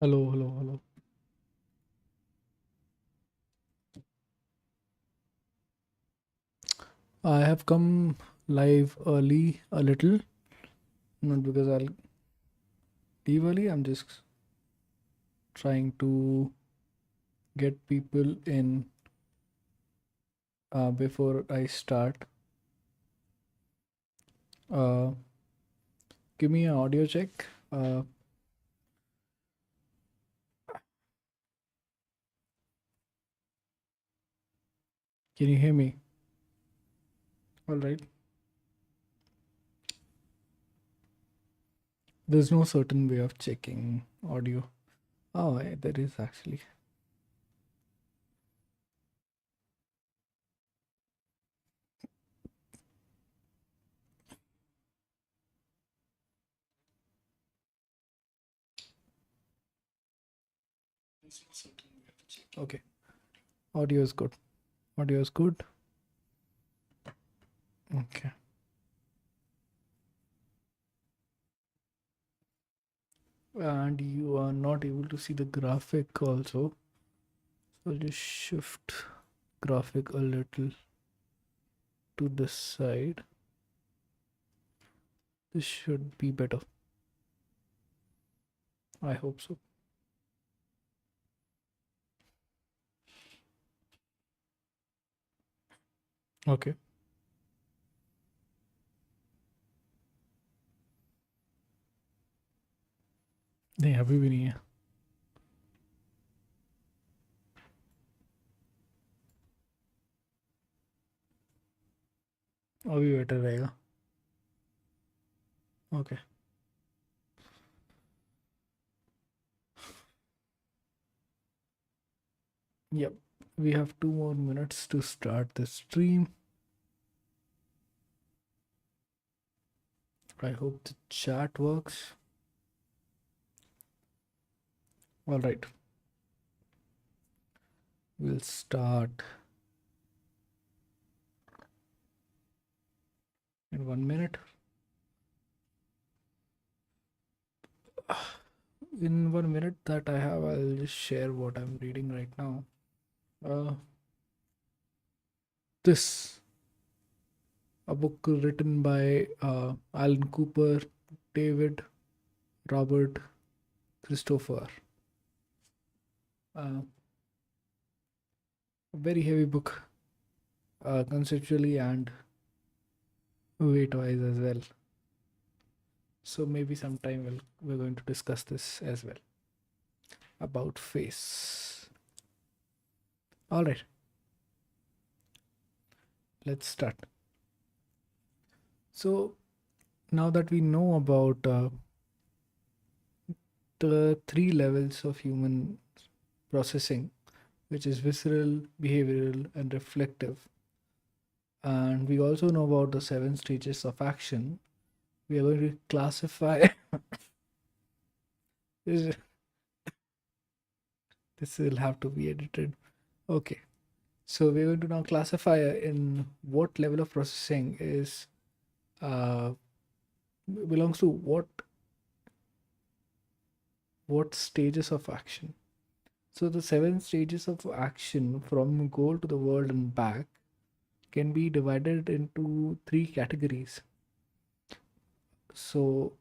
Hello, hello, hello. I have come live early a little, not because I'll leave early, I'm just trying to get people in before I start. Uh, Give me an audio check. Can you hear me? All right. There's no certain way of checking audio. Oh, there is actually. Okay. Audio is good. Audio is good. Okay. And you are not able to see the graphic also. So I'll just shift graphic a little to the side. This should be better. I hope so. Okay. नहीं अभी भी नहीं है. अभी better रहेगा. Okay. Yep. We have 2 more minutes to start the stream. I hope the chat works. All right. We'll start in 1 minute. In 1 minute that I have, I'll just share what I'm reading right now. This, a book written by Alan Cooper, David, Robert, Christopher. A very heavy book, conceptually and weight wise as well. So maybe sometime we're going to discuss this as well about face. All right, let's start. So now that we know about the 3 levels of human processing, which is visceral, behavioral, and reflective, and we also know about the 7 stages of action, we are going to classify. this, this will have to be edited. Okay. So we're going to now classify in what level of processing is belongs to what stages of action. So the 7 stages of action from goal to the world and back can be divided into 3 categories. So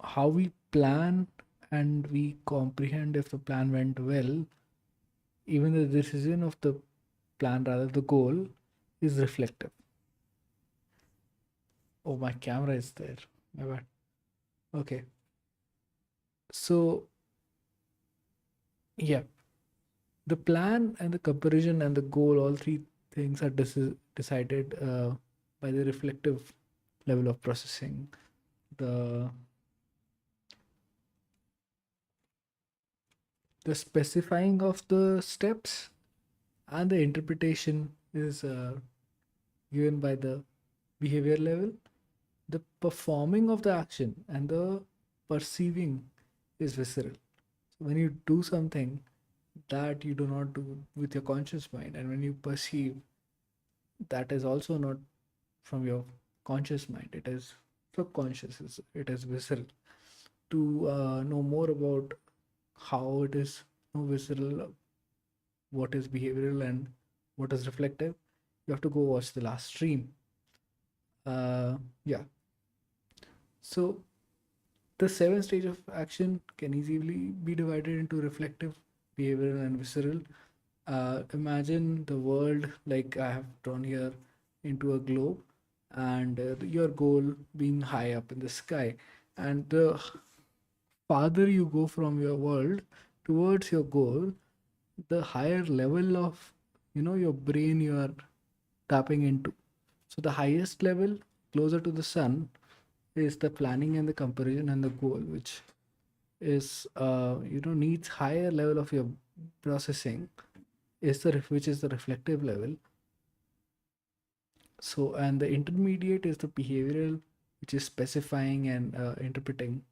how we plan and we comprehend if the plan went well, even the decision of the plan, rather the goal, is reflective. Oh, my camera is there. My bad. Okay. So yeah, the plan and the comparison and the goal, all 3 things are decided by the reflective level of processing. The specifying of the steps and the interpretation is given by the behavior level. The performing of the action and the perceiving is visceral. So when you do something that you do not do with your conscious mind, and when you perceive, that is also not from your conscious mind, it is subconscious, it is visceral. To know more about how it is, visceral, what is behavioral, and what is reflective, you have to go watch the last stream. Yeah. So the seven stage of action can easily be divided into reflective, behavioral, and visceral. Imagine the world like I have drawn here into a globe, and your goal being high up in the sky. And the farther you go from your world towards your goal, the higher level of your brain you are tapping into. So the highest level, closer to the sun, is the planning and the comparison and the goal, which is needs higher level of your processing, is which is the reflective level. So, and the intermediate is the behavioral, which is specifying and interpreting,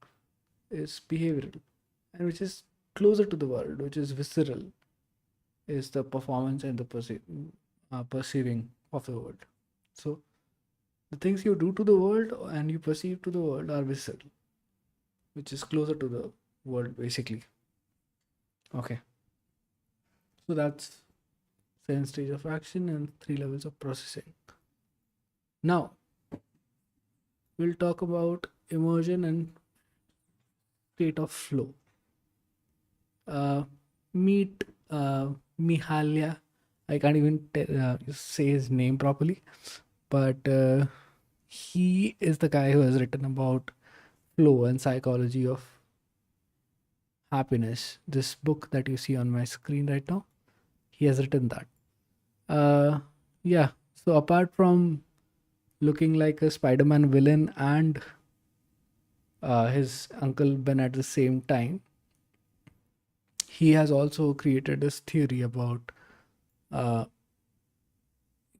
is behavioral, and which is closer to the world, which is visceral, is the performance and the perceiving of the world. So the things you do to the world and you perceive to the world are visceral, which is closer to the world basically. Okay, so that's seven stage of action and three levels of processing. Now we'll talk about immersion and state of flow. Meet Mihalia. I can't even say his name properly, but he is the guy who has written about flow and psychology of happiness. This book that you see on my screen right now, he has written that. Yeah. So apart from looking like a Spider-Man villain and his Uncle Ben at the same time, he has also created this theory about, uh,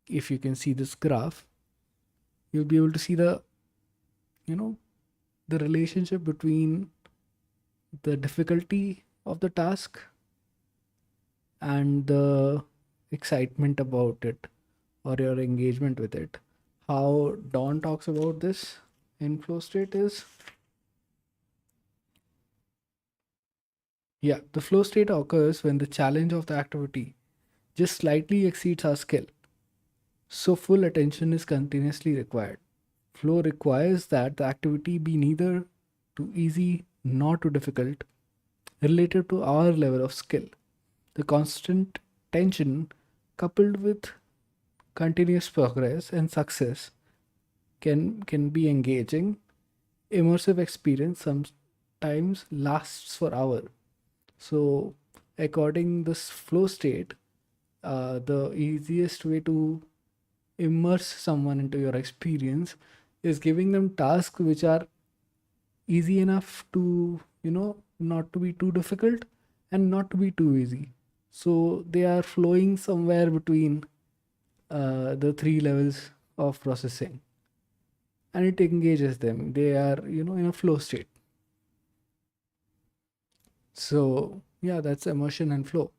if you can see this graph, you'll be able to see you know the relationship between the difficulty of the task and the excitement about it, or your engagement with it. How Dawn talks about this in flow state is, yeah, the flow state occurs when the challenge of the activity just slightly exceeds our skill. So full attention is continuously required. Flow requires that the activity be neither too easy nor too difficult, related to our level of skill. The constant tension, coupled with continuous progress and success, can be engaging. Immersive experience sometimes lasts for hours. So, according this flow state, the easiest way to immerse someone into your experience is giving them tasks which are easy enough to, not to be too difficult and not to be too easy. So they are flowing somewhere between the three levels of processing, and it engages them. They are, in a flow state. So yeah, that's immersion and flow.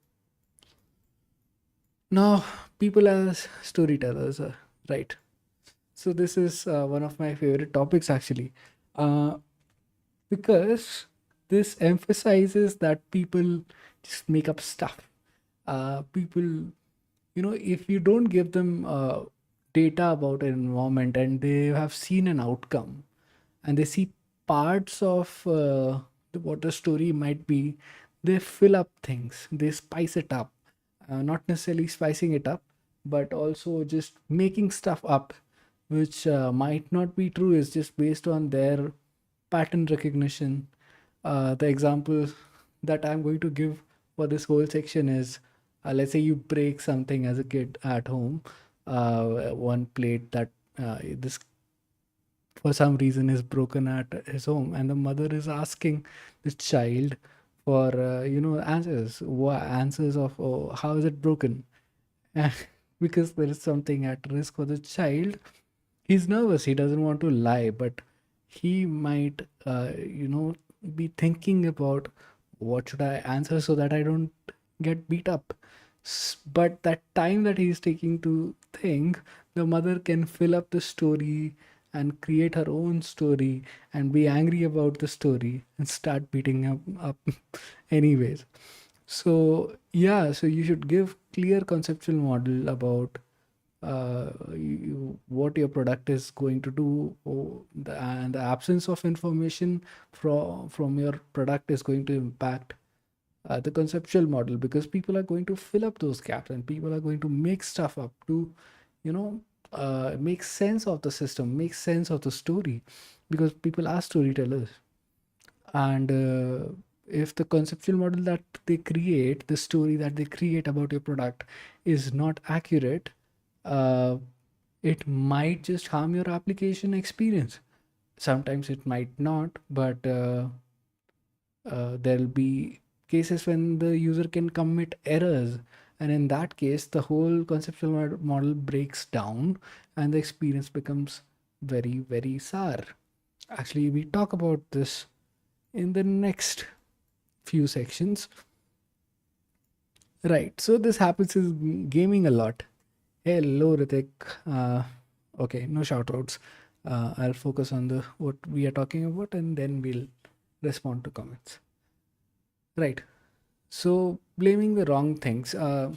Now, people as storytellers, right? So this is one of my favorite topics actually, uh, because this emphasizes that people just make up stuff. People, if you don't give them data about an environment and they have seen an outcome and they see parts of what the story might be, they fill up things, they spice it up, not necessarily spicing it up, but also just making stuff up, which might not be true, is just based on their pattern recognition. The example that I'm going to give for this whole section is, let's say you break something as a kid at home, one plate that this for some reason is broken at his home, and the mother is asking the child for answers, answers of, oh, how is it broken. Because there is something at risk for the child. He's nervous, he doesn't want to lie, but he might be thinking about what should I answer so that I don't get beat up. But that time that he's taking to think, the mother can fill up the story and create her own story and be angry about the story and start beating up anyways. So yeah, so you should give clear conceptual model about what your product is going to do, and the absence of information from your product is going to impact the conceptual model, because people are going to fill up those gaps and people are going to make stuff up to, you know, make sense of the system, make sense of the story, because people are storytellers. And if the conceptual model that they create, the story that they create about your product is not accurate, uh, it might just harm your application experience. Sometimes it might not, but there'll be cases when the user can commit errors, and in that case the whole conceptual model breaks down and the experience becomes very very sour. Actually, we talk about this in the next few sections. Right, so this happens in gaming a lot. Hello, Ritik. uh, okay, no shout outs. I'll focus on the what we are talking about and then we'll respond to comments. Right, so blaming the wrong things. A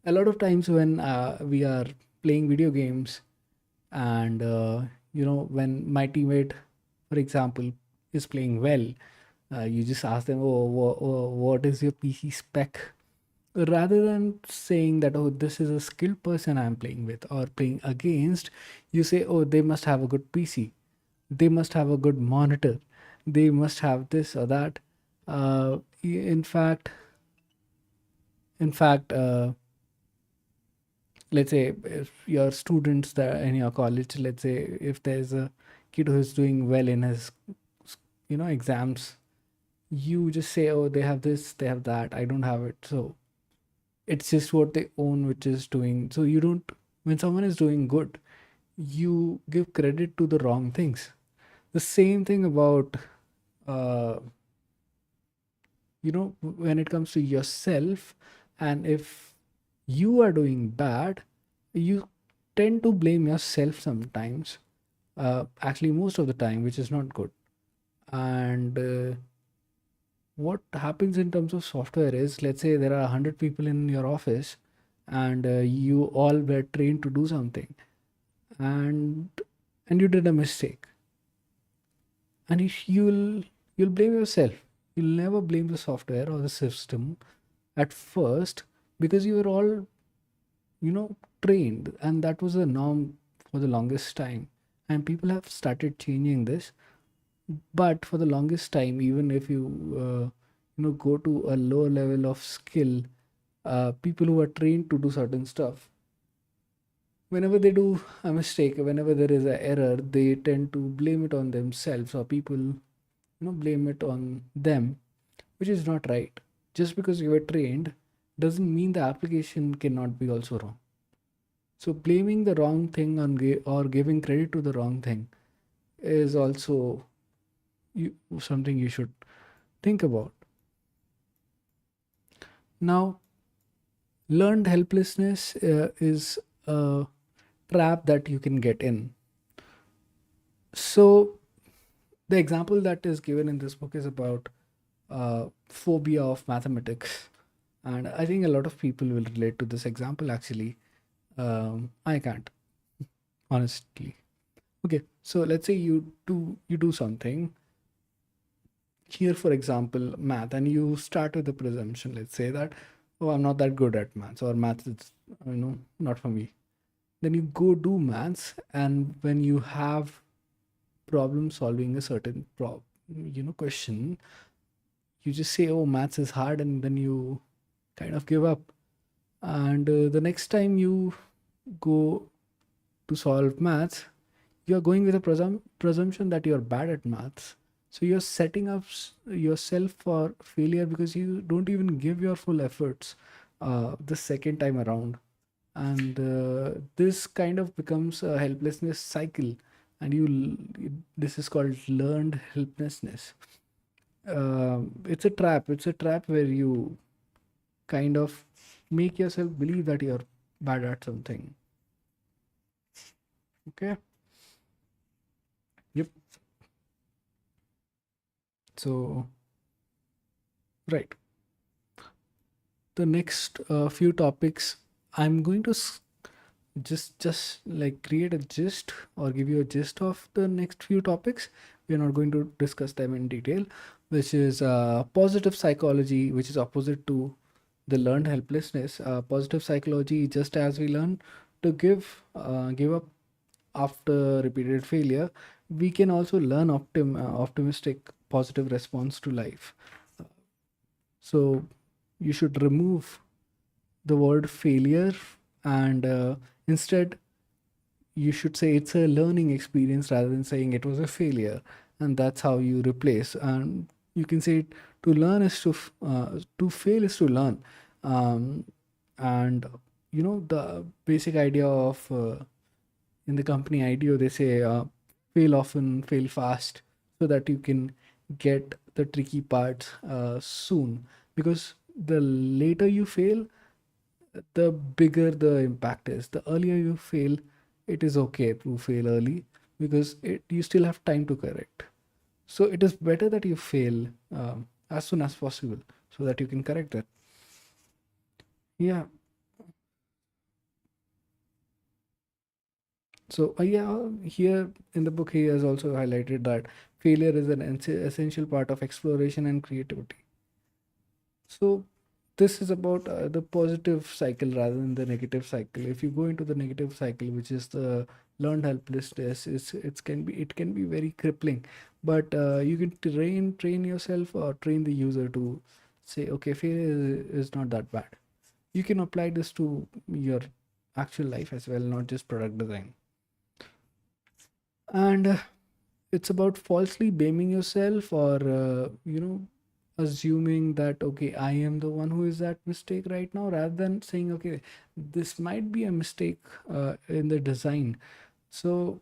lot of times when we are playing video games, and when my teammate, for example, is playing well, you just ask them, oh, what is your PC spec, rather than saying that, oh, this is a skilled person I'm playing with or playing against. You say, oh, they must have a good PC, they must have a good monitor, they must have this or that. In fact, let's say if your students that in your college, let's say if there's a kid who's doing well in his exams, you just say, oh, they have this, they have that, I don't have it. So it's just what they own which is doing. So you don't, when someone is doing good, you give credit to the wrong things. The same thing about uh, when it comes to yourself. And if you are doing bad, you tend to blame yourself sometimes, actually most of the time, which is not good. And what happens in terms of software is, let's say there are 100 people in your office, and you all were trained to do something, and you did a mistake, and you'll blame yourself. You'll never blame the software or the system at first, because you were all trained, and that was the norm for the longest time. And people have started changing this, but for the longest time, even if you go to a lower level of skill, people who are trained to do certain stuff, whenever they do a mistake, whenever there is an error, they tend to blame it on themselves, or people blame it on them, which is not right. Just because you were trained doesn't mean the application cannot be also wrong. So blaming the wrong thing or giving credit to the wrong thing is also something you should think about. Now, learned helplessness is a trap that you can get in. So the example that is given in this book is about phobia of mathematics, and I think a lot of people will relate to this example. Actually, I can't, honestly. Okay, so let's say you do something here, for example, math, and you start with the presumption. Let's say that, oh, I'm not that good at maths, or math is not for me. Then you go do maths, and when you have problem solving a certain question, you just say, oh, maths is hard, and then you kind of give up. And the next time you go to solve maths, you're going with a presumption that you're bad at maths. So you're setting up yourself for failure, because you don't even give your full efforts the second time around. And this kind of becomes a helplessness cycle, and this is called learned helplessness. It's a trap where you kind of make yourself believe that you're bad at something. Okay. Yep. So, right. The next few topics, I'm going to just like create a gist or give you a gist of the next few topics. We're not going to discuss them in detail, which is positive psychology, which is opposite to the learned helplessness. Positive psychology, just as we learn to give up after repeated failure, we can also learn optimistic positive response to life. So you should remove the word failure, and instead you should say it's a learning experience rather than saying it was a failure. And that's how you replace. And you can say to learn is to fail is to learn. And the basic idea of in the company idea, they say fail often, fail fast, so that you can get the tricky parts soon. Because the later you fail, the bigger the impact is. The earlier you fail, it is okay to fail early, because you still have time to correct. So it is better that you fail as soon as possible, so that you can correct it. Yeah. So yeah, here in the book, he has also highlighted that failure is an essential part of exploration and creativity. So this is about the positive cycle rather than the negative cycle. If you go into the negative cycle, which is the learned helplessness, it can be very crippling. But you can train yourself or train the user to say, okay, failure is not that bad. You can apply this to your actual life as well, not just product design. And it's about falsely blaming yourself, or assuming that, okay, I am the one who is at mistake right now, rather than saying, okay, this might be a mistake in the design. So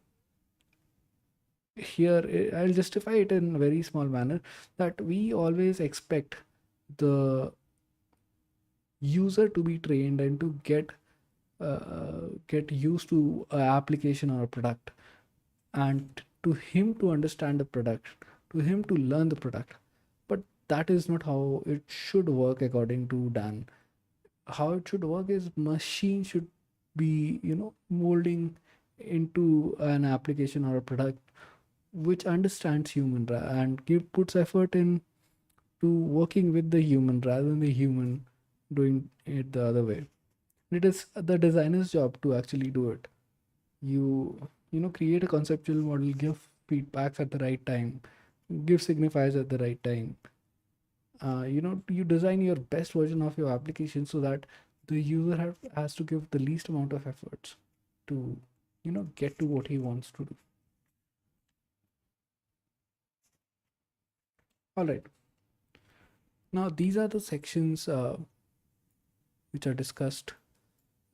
here I'll justify it in a very small manner, that we always expect the user to be trained and to get used to an application or a product, and to him to understand the product, to him to learn the product. But that is not how it should work according to Dan. How it should work is machine should be, molding into an application or a product which understands human and puts effort in to working with the human rather than the human doing it the other way. It is the designer's job to actually do it. Create a conceptual model, give feedbacks at the right time, give signifiers at the right time. You design your best version of your application so that the user has to give the least amount of efforts to get to what he wants to do. All right, now these are the sections which are discussed,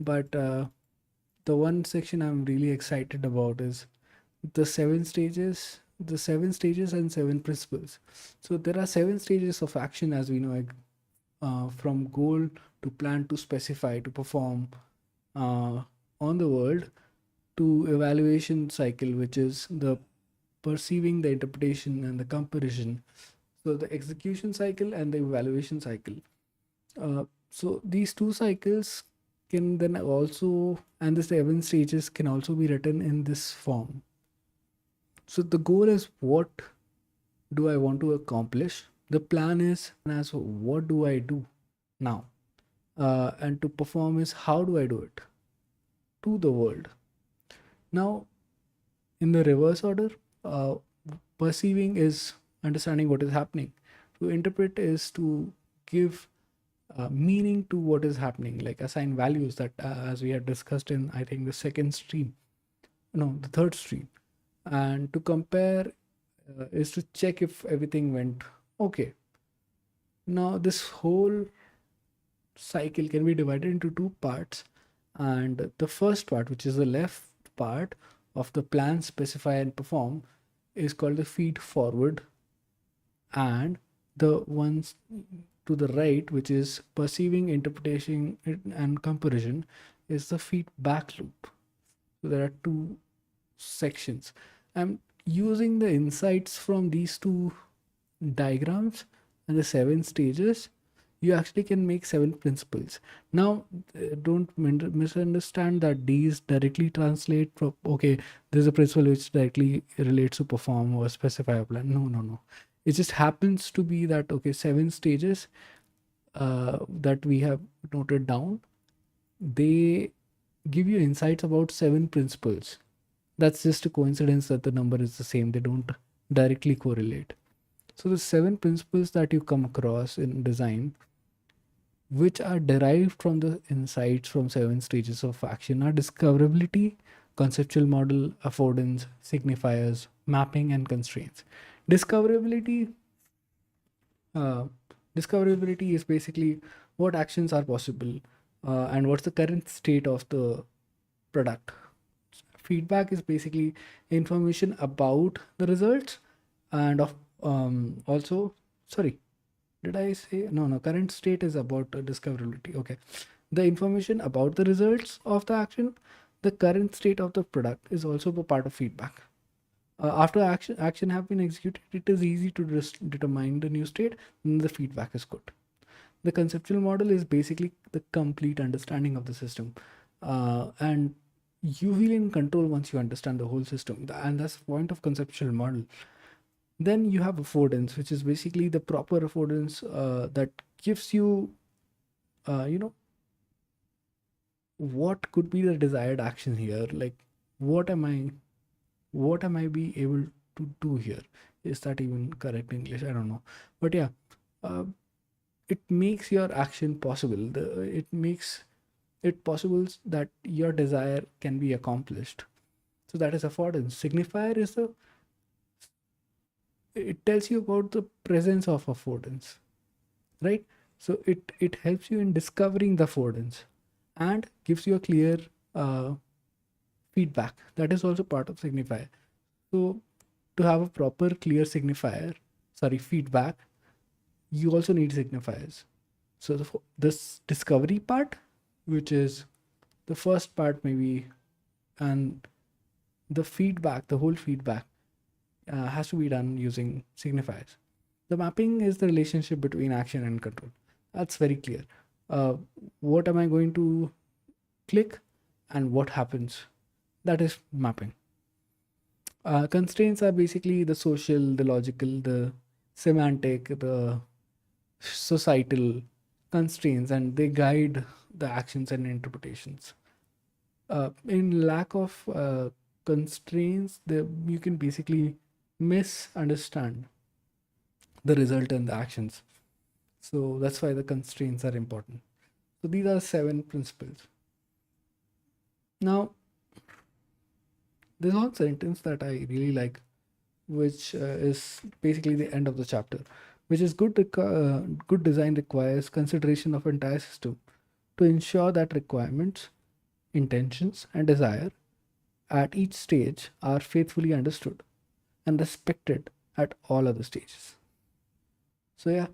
but the one section I'm really excited about is the seven stages and seven principles. So there are seven stages of action, as we know, like, from goal to plan to specify to perform uh, on the world, to evaluation cycle, which is the perceiving, the interpretation, and the comparison. So the execution cycle and the evaluation cycle. So these two cycles can then also, and the seven stages can also be written in this form. So the goal is, what do I want to accomplish? The plan is as what do I do now? And to perform is how do I do it to the world. Now, in the reverse order, uh, perceiving is understanding what is happening. To interpret is to give meaning to what is happening, like assign values that, as we had discussed in, I think, the second stream, no, the third stream. And to compare is to check if everything went okay. Now, this whole cycle can be divided into two parts. And the first part, which is the left part of the plan, specify, and perform, is called the feed forward. And the ones to the right, which is perceiving, interpretation, and comparison, is the feedback loop. So there are two sections. And using the insights from these two diagrams and the 7 stages, you actually can make 7 principles. Now, don't misunderstand that these directly translate from, okay, there's a principle which directly relates to perform or specify a plan. No, no, no. It just happens to be that, okay, 7 stages that we have noted down, they give you insights about 7 principles. That's just a coincidence that the number is the same. They don't directly correlate. So the 7 principles that you come across in design, which are derived from the insights from 7 stages of action, are discoverability, conceptual model, affordance, signifiers, mapping, and constraints. Discoverability, uh, discoverability is basically what actions are possible and what's the current state of the product. Feedback is basically information about the results and of also, sorry, did I say no? No, current state is about discoverability. Okay, the information about the results of the action, the current state of the product is also a part of feedback. After action have been executed, it is easy to determine the new state, and the feedback is good. The conceptual model is basically the complete understanding of the system, and you feel in control once you understand the whole system, and that's the point of conceptual model. Then you have affordance, which is basically the proper affordance that gives you, you know, what could be the desired action here. Like, what am I, what am I be able to do here? Is that even correct English? I don't know, but yeah, uh, it makes your action possible. It makes it possible that your desire can be accomplished. So that is affordance. Signifier is the, it tells you about the presence of affordance, right? So it helps you in discovering the affordance and gives you a clear uh, feedback. That is also part of signifier. So to have a proper clear signifier, sorry, feedback, you also need signifiers. So this discovery part, which is the first part maybe, and the feedback, the whole feedback has to be done using signifiers. The mapping is the relationship between action and control. That's very clear. Uh, what am I going to click and what happens? That is mapping. Constraints are basically the social, the logical, the semantic, the societal constraints, and they guide the actions and interpretations. In lack of constraints, you can basically misunderstand the result and the actions. So that's why the constraints are important. So these are 7 principles. Now, there's one sentence that I really like, which is basically the end of the chapter, which is good design requires consideration of entire system to ensure that requirements, intentions, and desire at each stage are faithfully understood and respected at all other stages. So yeah,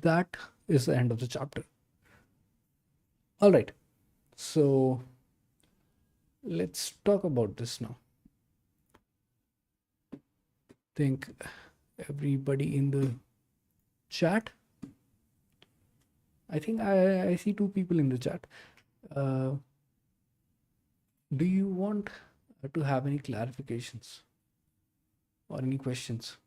that is the end of the chapter. All right, so let's talk about this now. Think everybody in the chat. I think I see 2 people in the chat. Uh, do you want to have any clarifications or any questions?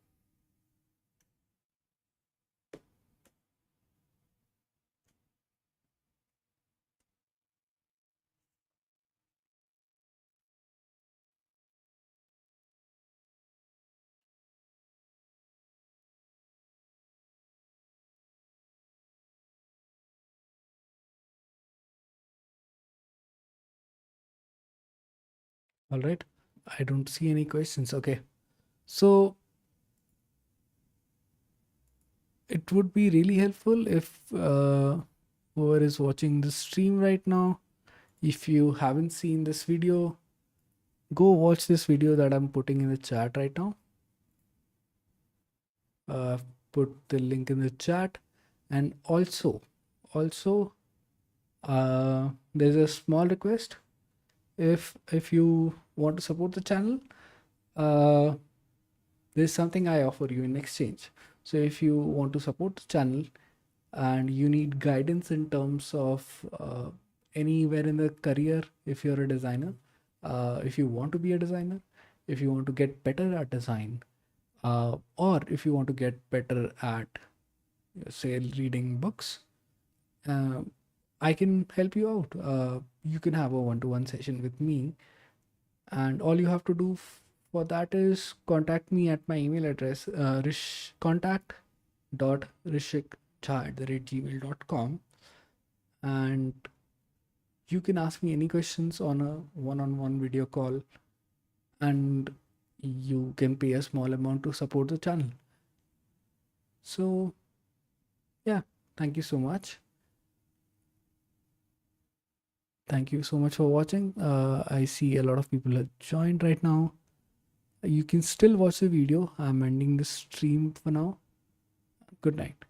All right, I don't see any questions. Okay, so it would be really helpful if whoever is watching the stream right now, if you haven't seen this video, go watch this video that I'm putting in the chat right now. Put the link in the chat, and also there's a small request. If you want to support the channel, uh, there's something I offer you in exchange. So if you want to support the channel and you need guidance in terms of anywhere in the career, if you're a designer, if you want to be a designer, if you want to get better at design, or if you want to get better at, say, reading books, uh, I can help you out. You can have a one-to-one session with me, and all you have to do for that is contact me at my email address, contact.rishikjha@gmail.com, and you can ask me any questions on a one-on-one video call, and you can pay a small amount to support the channel. So yeah, thank you so much. Thank you so much for watching. I see a lot of people have joined right now. You can still watch the video. I'm ending the stream for now. Good night.